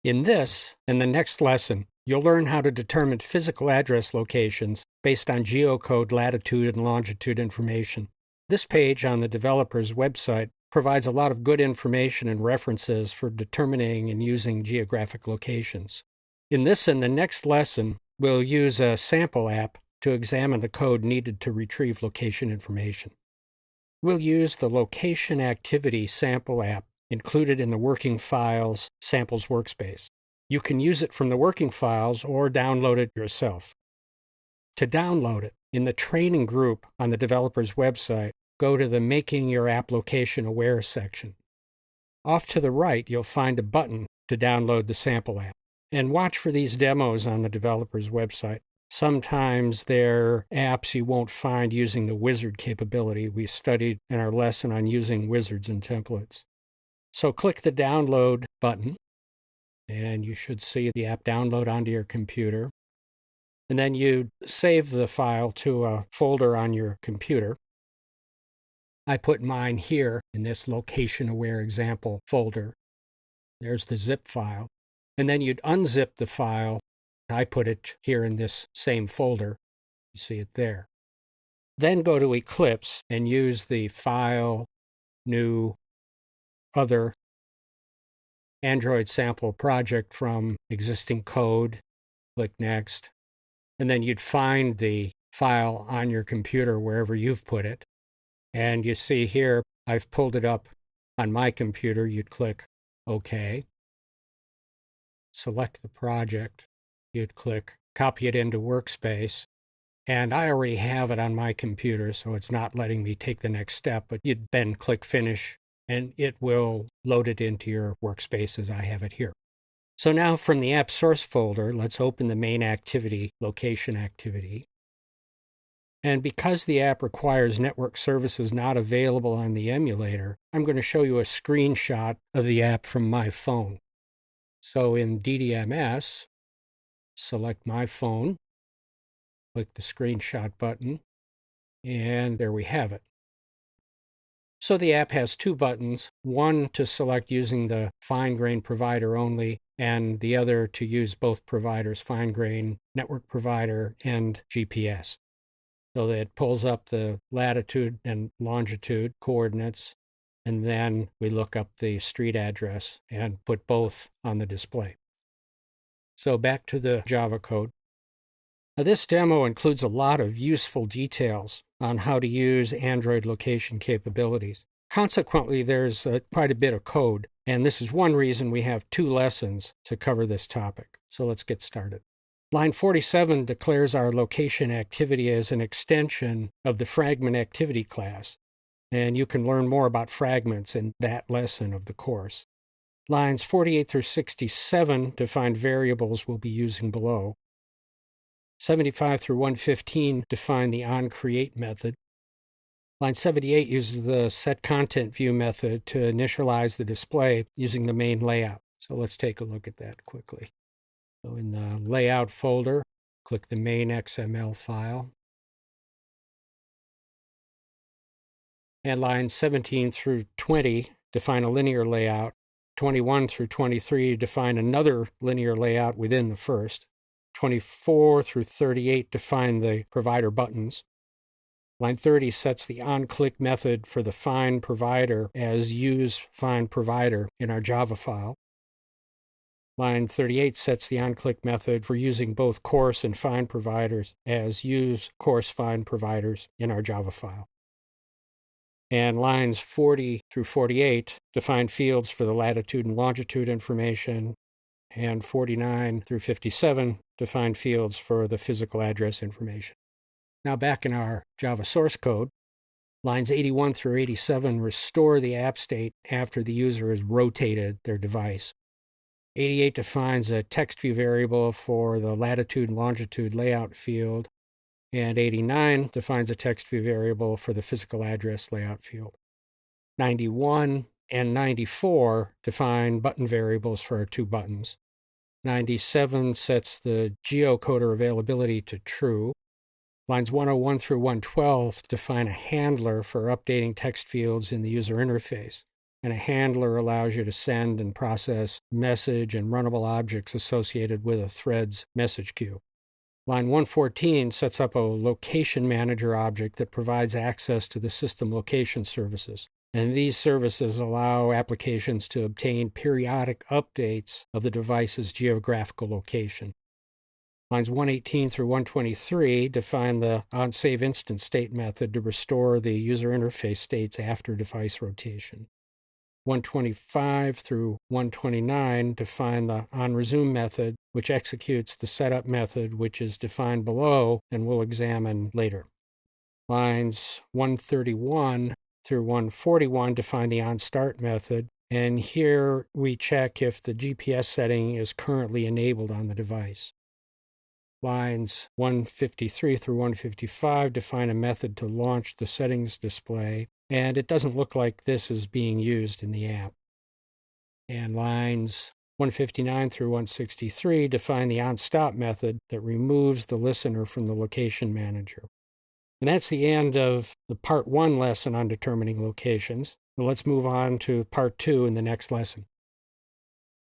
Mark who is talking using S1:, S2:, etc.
S1: In this and the next lesson, you'll learn how to determine physical address locations based on geocode latitude and longitude information. This page on the developer's website provides a lot of good information and references for determining and using geographic locations. In this and the next lesson, we'll use a sample app to examine the code needed to retrieve location information. We'll use the Location Activity sample app included in the Working Files Samples workspace. You can use it from the working files or download it yourself. To download it, in the training group on the developer's website, go to the Making Your App Location Aware section. Off to the right, you'll find a button to download the sample app. And watch for these demos on the developer's website. Sometimes they're apps you won't find using the wizard capability we studied in our lesson on using wizards and templates. So click the download button, and you should see the app download onto your computer. And then you save the file to a folder on your computer. I put mine here in this Location Aware Example folder. There's the zip file. And then you'd unzip the file. I put it here in this same folder. You see it there. Then go to Eclipse and use the File, New, Other, Android Sample Project from existing code. Click Next. And then you'd find the file on your computer wherever you've put it. And you see here, I've pulled it up on my computer. You'd click OK. Select the project. You'd click Copy it into Workspace. And I already have it on my computer, so it's not letting me take the next step. But you'd then click Finish, and it will load it into your workspace as I have it here. So now from the app source folder, let's open the main activity, Location Activity. And because the app requires network services not available on the emulator, I'm going to show you a screenshot of the app from my phone. So in DDMS, select my phone, click the screenshot button, and there we have it. So the app has two buttons, one to select using the fine-grain provider only, and the other to use both providers, fine-grain, network provider, and GPS. So that it pulls up the latitude and longitude coordinates, and then we look up the street address and put both on the display. So back to the Java code. Now, this demo includes a lot of useful details on how to use Android location capabilities. Consequently, there's quite a bit of code, and this is one reason we have 2 lessons to cover this topic. So let's get started. Line 47 declares our location activity as an extension of the fragment activity class, and you can learn more about fragments in that lesson of the course. Lines 48 through 67 define variables we'll be using below. 75 through 115 define the onCreate method. Line 78 uses the setContentView method to initialize the display using the main layout. So let's take a look at that quickly. So in the Layout folder, click the main XML file. And lines 17 through 20 define a linear layout. 21 through 23 define another linear layout within the first. 24 through 38 define the provider buttons. Line 30 sets the onClick method for the find provider as use find provider in our Java file. Line 38 sets the onClick method for using both course and find providers as use course find providers in our Java file. And lines 40 through 48 define fields for the latitude and longitude information, and 49 through 57 define fields for the physical address information. Now back in our Java source code, lines 81 through 87 restore the app state after the user has rotated their device. 88 defines a text view variable for the latitude and longitude layout field, and 89 defines a text view variable for the physical address layout field. 91 and 94 define button variables for our 2 buttons. 97 sets the geocoder availability to true. Lines 101 through 112 define a handler for updating text fields in the user interface. and a handler allows you to send and process message and runnable objects associated with a thread's message queue. Line 114 sets up a location manager object that provides access to the system location services. And these services allow applications to obtain periodic updates of the device's geographical location. Lines 118 through 123 define the onSave instant state method to restore the user interface states after device rotation. 125 through 129 define the onResume method, which executes the setup method, which is defined below and we'll examine later. Lines 131 through 141 define the onStart method, and here we check if the GPS setting is currently enabled on the device. Lines 153 through 155 define a method to launch the settings display, and it doesn't look like this is being used in the app. And lines 159 through 163 define the onStop method that removes the listener from the location manager. And that's the end of the Part 1 lesson on determining locations. Let's move on to Part 2 in the next lesson.